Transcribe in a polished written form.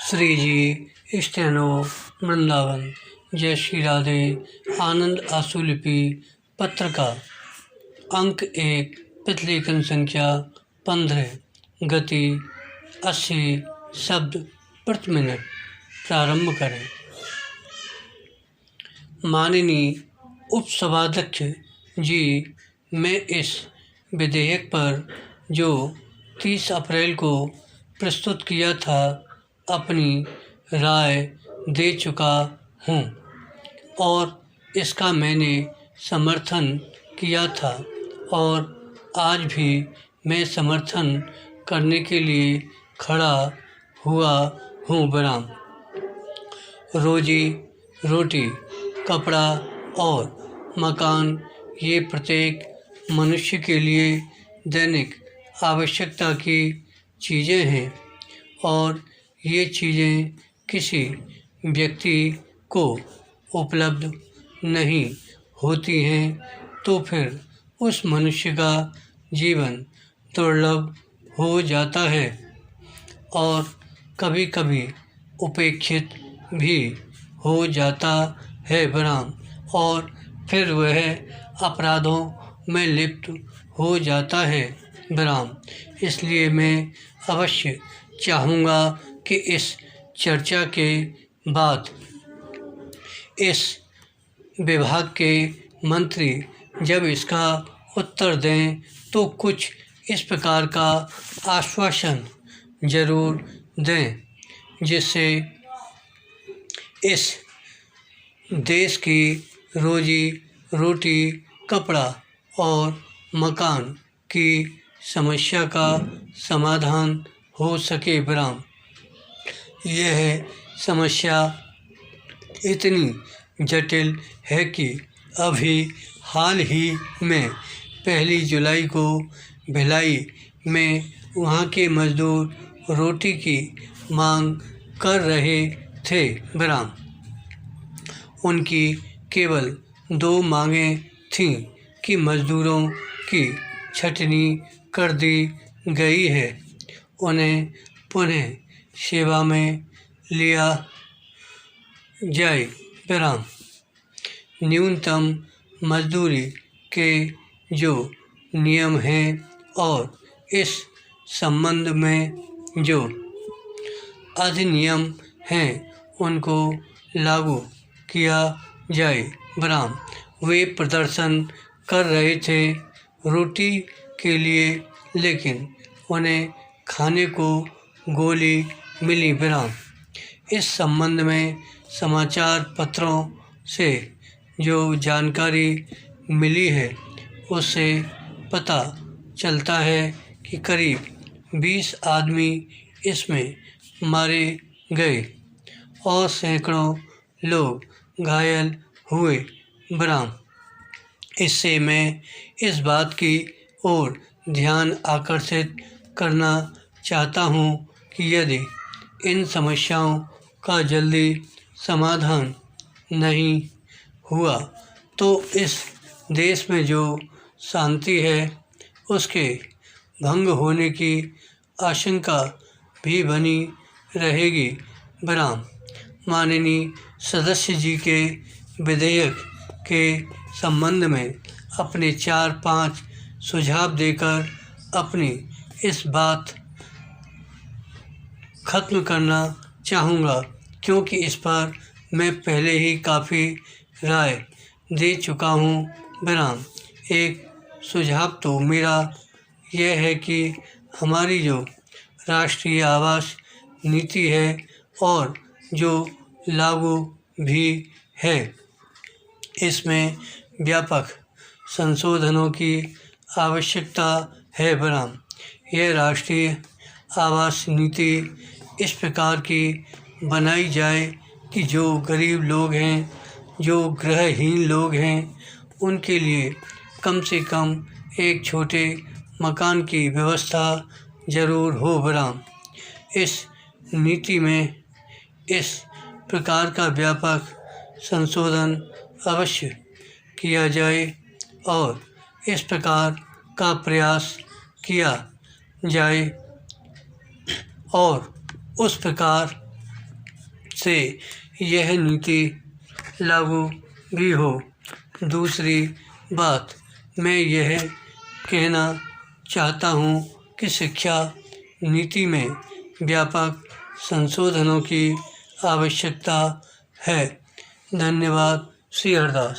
श्री जी steno Vrindavan. जय श्री राधे। आनंद आशुलिपि पत्र का अंक 1, प्रतिलेखन संख्या 15, गति 80 शब्द प्रति मिनट। प्रारंभ करें। माननीय उपसभाध्यक्ष जी, मैं इस विधेयक पर जो 30 अप्रैल को प्रस्तुत किया था अपनी राय दे चुका हूँ और इसका मैंने समर्थन किया था और आज भी मैं समर्थन करने के लिए खड़ा हुआ हूँ। बराम रोजी रोटी, कपड़ा और मकान ये प्रत्येक मनुष्य के लिए दैनिक आवश्यकता की चीज़ें हैं और ये चीज़ें किसी व्यक्ति को उपलब्ध नहीं होती हैं तो फिर उस मनुष्य का जीवन दुर्लभ हो जाता है और कभी कभी उपेक्षित भी हो जाता है। बराम और फिर वह अपराधों में लिप्त हो जाता है। बराम इसलिए मैं अवश्य चाहूँगा कि इस चर्चा के बाद इस विभाग के मंत्री जब इसका उत्तर दें तो कुछ इस प्रकार का आश्वासन जरूर दें जिससे इस देश की रोजी रोटी, कपड़ा और मकान की समस्या का समाधान हो सके। बराम यह समस्या इतनी जटिल है कि अभी हाल ही में 1 जुलाई को भिलाई में वहाँ के मजदूर रोटी की मांग कर रहे थे। बराम उनकी केवल 2 मांगें थीं कि मजदूरों की छटनी कर दी गई है, उन्हें पुनः सेवा में लिया जाए। बराम न्यूनतम मजदूरी के जो नियम हैं और इस संबंध में जो अधिनियम हैं उनको लागू किया जाए। बराम वे प्रदर्शन कर रहे थे रोटी के लिए, लेकिन उन्हें खाने को गोली मिली। बराम इस संबंध में समाचार पत्रों से जो जानकारी मिली है उससे पता चलता है कि करीब 20 आदमी इसमें मारे गए और सैकड़ों लोग घायल हुए। बराम इससे मैं इस बात की ओर ध्यान आकर्षित करना चाहता हूँ कि यदि इन समस्याओं का जल्दी समाधान नहीं हुआ तो इस देश में जो शांति है उसके भंग होने की आशंका भी बनी रहेगी। बराम माननीय सदस्य जी के विधेयक के संबंध में अपने 4-5 सुझाव देकर अपनी इस बात ख़त्म करना चाहूँगा, क्योंकि इस पर मैं पहले ही काफ़ी राय दे चुका हूँ। बराम एक सुझाव तो मेरा यह है कि हमारी जो राष्ट्रीय आवास नीति है और जो लागू भी है इसमें व्यापक संशोधनों की आवश्यकता है। बराम यह राष्ट्रीय आवास नीति इस प्रकार की बनाई जाए कि जो गरीब लोग हैं, जो गृहहीन लोग हैं, उनके लिए कम से कम एक छोटे मकान की व्यवस्था ज़रूर हो। बराम इस नीति में इस प्रकार का व्यापक संशोधन अवश्य किया जाए और इस प्रकार का प्रयास किया जाए और उस प्रकार से यह नीति लागू भी हो। दूसरी बात, मैं यह कहना चाहता हूँ कि शिक्षा नीति में व्यापक संशोधनों की आवश्यकता है। धन्यवाद। श्री हरदास।